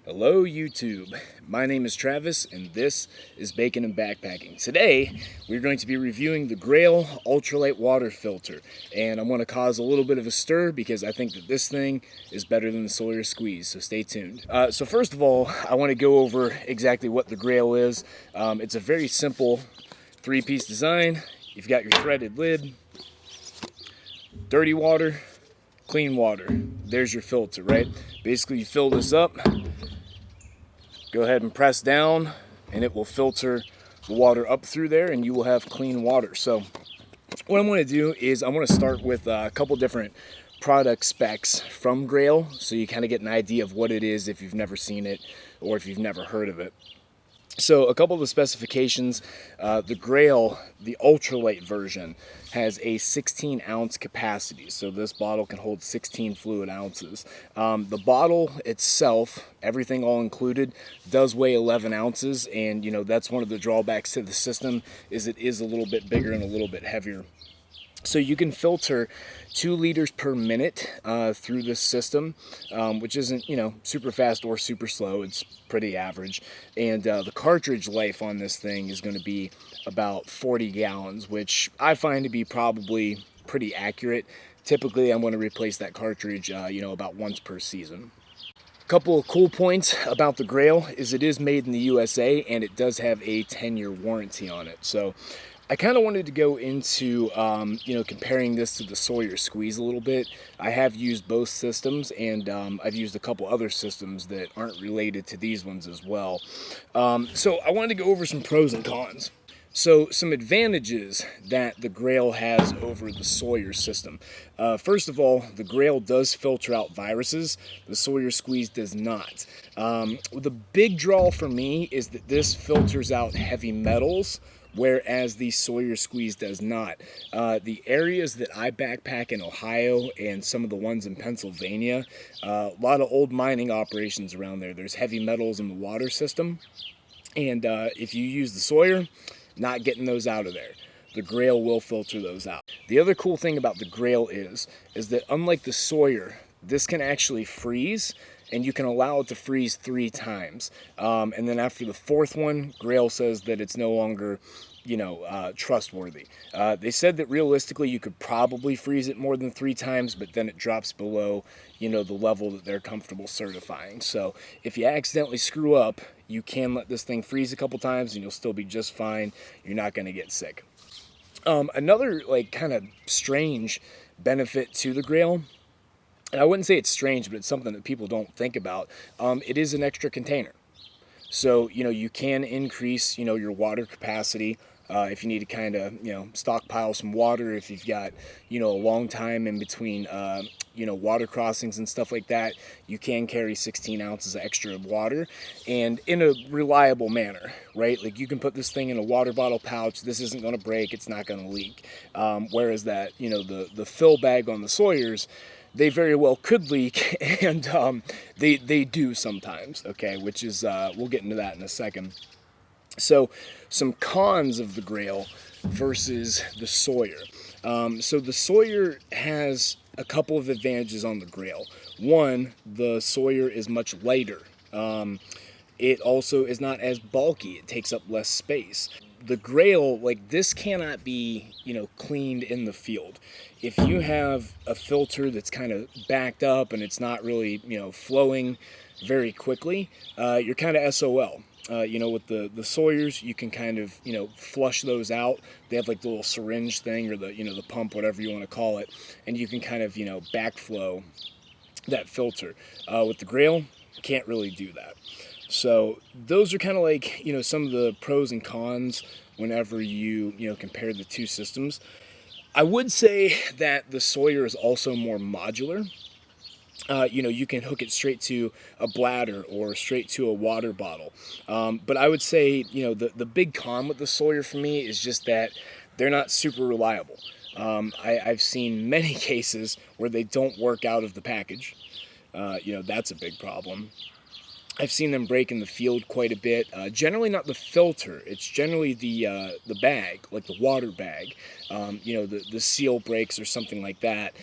Hello YouTube, my name is Travis and this is Bacon and Backpacking. Today we're going to be reviewing the Grayl Ultralight water filter, and I'm going to cause a little bit of a stir because I think that this thing is better than the Sawyer Squeeze, so stay tuned. So first of all, I want to go over exactly what the Grayl is. It's a very simple three-piece design. You've got your threaded lid, dirty water, clean water. There's your filter, right? Basically you fill this up, go ahead and press down and it will filter the water up through there and you will have clean water. So what I'm going to do is I'm going to start with a couple different product specs from Grayl so you kind of get an idea of what it is if you've never seen it or if you've never heard of it. So a couple of the specifications, the Grayl, the ultralight version, has a 16-ounce capacity. So this bottle can hold 16 fluid ounces. The bottle itself, everything all included, does weigh 11 ounces. And, that's one of the drawbacks to the system is it is a little bit bigger and a little bit heavier. So you can filter 2 liters per minute through this system, which isn't, super fast or super slow. It's pretty average. And the cartridge life on this thing is going to be about 40 gallons, which I find to be probably pretty accurate. Typically, I'm going to replace that cartridge, about once per season. Couple of cool points about the Grayl is it is made in the USA and it does have a 10-year warranty on it. So I kind of wanted to go into, comparing this to the Sawyer Squeeze a little bit. I have used both systems, and I've used a couple other systems that aren't related to these ones as well. So I wanted to go over some pros and cons. So some advantages that the Grayl has over the Sawyer system. First of all, the Grayl does filter out viruses. The Sawyer Squeeze does not. The big draw for me is that this filters out heavy metals, whereas the Sawyer Squeeze does not. The areas that I backpack in Ohio and some of the ones in Pennsylvania, a lot of old mining operations around there. There's heavy metals in the water system, and if you use the Sawyer, not getting those out of there. The Grayl will filter those out. The other cool thing about the Grayl is that unlike the Sawyer, this can actually freeze, and you can allow it to freeze 3 times. And then after the 4th one, Grayl says that it's no longer, trustworthy. They said that realistically you could probably freeze it more than 3 times, but then it drops below, the level that they're comfortable certifying. So if you accidentally screw up, you can let this thing freeze a couple times and you'll still be just fine. You're not going to get sick. Another kind of strange benefit to the Grayl, and I wouldn't say it's strange, but it's something that people don't think about. It is an extra container. So, you can increase, your water capacity if you need to kind of, stockpile some water, if you've got, a long time in between, water crossings and stuff like that. You can carry 16 ounces of extra water and in a reliable manner, right? Like you can put this thing in a water bottle pouch. This isn't going to break. It's not going to leak. Whereas that, the fill bag on the Sawyers, they very well could leak, and they do sometimes, okay, which is, we'll get into that in a second. So some cons of the Grayl versus the Sawyer. So the Sawyer has a couple of advantages on the Grayl. One, the Sawyer is much lighter. It also is not as bulky. It takes up less space. The Grayl, this cannot be, cleaned in the field. If you have a filter that's kind of backed up and it's not really, flowing very quickly, you're kind of SOL. With the Sawyers, you can kind of, flush those out. They have the little syringe thing or the pump, whatever you want to call it, and you can kind of, backflow that filter. With the Grayl, can't really do that. So those are kind of some of the pros and cons whenever you, compare the two systems. I would say that the Sawyer is also more modular. You can hook it straight to a bladder or straight to a water bottle. But I would say, the big con with the Sawyer for me is just that they're not super reliable. I've seen many cases where they don't work out of the package. That's a big problem. I've seen them break in the field quite a bit. Generally not the filter. It's generally the bag, like the water bag. The seal breaks or something like that.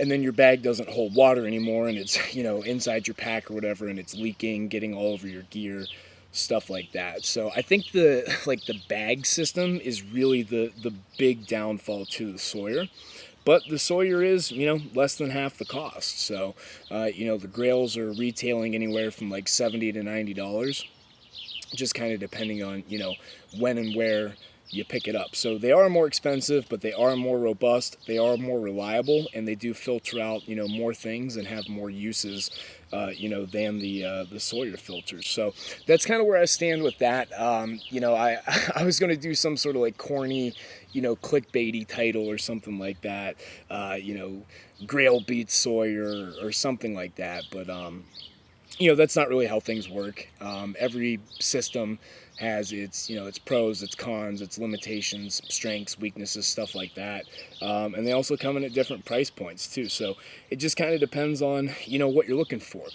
and then your bag doesn't hold water anymore, and it's, you know, inside your pack or whatever, and it's leaking, getting all over your gear, stuff like that. So I think the bag system is really the big downfall to the Sawyer. But the Sawyer is, you know, less than half the cost. So, you know, the Grayls are retailing anywhere from like $70 to $90, just kind of depending on, you know, when and where you pick it up. So they are more expensive, but they are more robust, they are more reliable, and they do filter out, you know, more things and have more uses, you know, than the Sawyer filters. So that's kind of where I stand with that. You know, I was going to do some sort of like corny, you know, clickbaity title or something like that, you know, Grayl beats Sawyer or something like that, but you know, that's not really how things work. Every system has its, you know, its pros, its cons, its limitations, strengths, weaknesses, stuff like that. And they also come in at different price points too. So it just kind of depends on, you know, what you're looking for.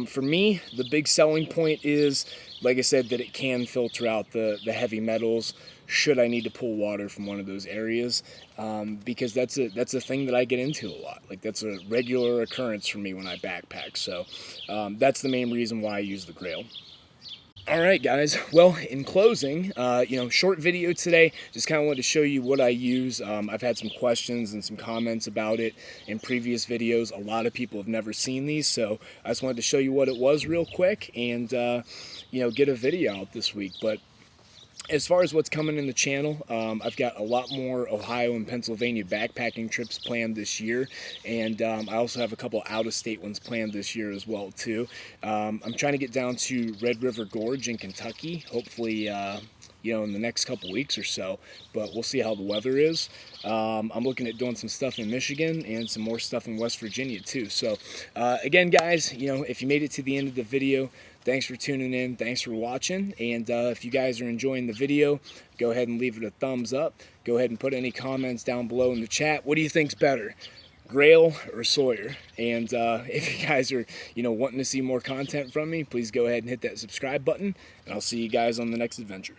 For me, the big selling point is, like I said, that it can filter out the heavy metals should I need to pull water from one of those areas, because that's a thing that I get into a lot. Like, that's a regular occurrence for me when I backpack. So that's the main reason why I use the Grayl. All right, guys. Well, in closing, you know, short video today. Just kind of wanted to show you what I use. I've had some questions and some comments about it in previous videos. A lot of people have never seen these, so I just wanted to show you what it was real quick and, you know, get a video out this week. But as far as what's coming in the channel, I've got a lot more Ohio and Pennsylvania backpacking trips planned this year, and I also have a couple out-of-state ones planned this year as well too. I'm trying to get down to Red River Gorge in Kentucky, hopefully you know, in the next couple weeks or so, but we'll see how the weather is. I'm looking at doing some stuff in Michigan and some more stuff in West Virginia too. So again, guys, you know, if you made it to the end of the video, thanks for tuning in, thanks for watching, and if you guys are enjoying the video, go ahead and leave it a thumbs up. Go ahead and put any comments down below in the chat. What do you think's better, Grayl or Sawyer? And if you guys are, you know, wanting to see more content from me, please go ahead and hit that subscribe button, and I'll see you guys on the next adventure.